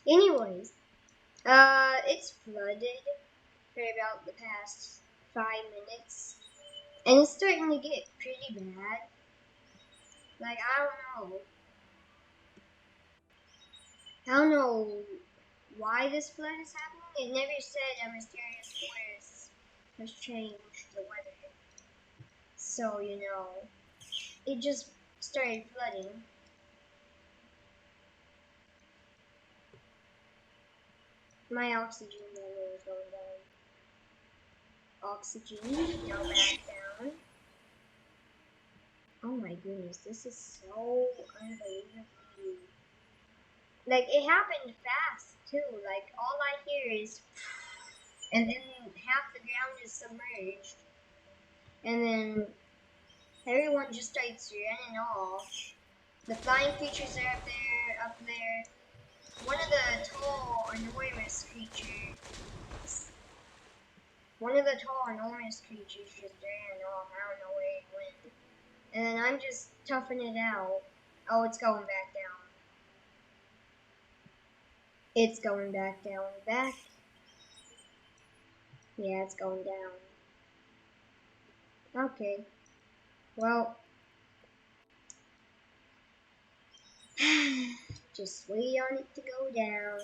Anyways, it's flooded for about the past 5 minutes, and it's starting to get pretty bad. Like, I don't know why this flood is happening. It never said a mysterious force has changed the weather. So, it just started flooding. My oxygen level is going down. Oxygen, now back down. Oh my goodness, this is so unbelievably. Like, it happened fast, too. Like, all I hear is. And then half the ground is submerged. And then everyone just starts running off. The flying creatures are up there. One of the tall, enormous creatures. One of the tall, enormous creatures just ran off. I don't know where it went. And then I'm just toughing it out. Oh, it's going back down. It's going back down. Back. Yeah, it's going down. Okay. Well. Just wait on it to go down.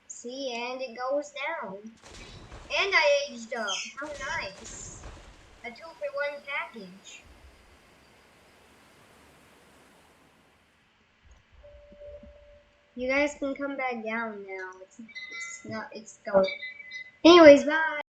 See, and it goes down. And I aged up. How nice. A 2-for-1 package. You guys can come back down now. It's going. Anyways, bye.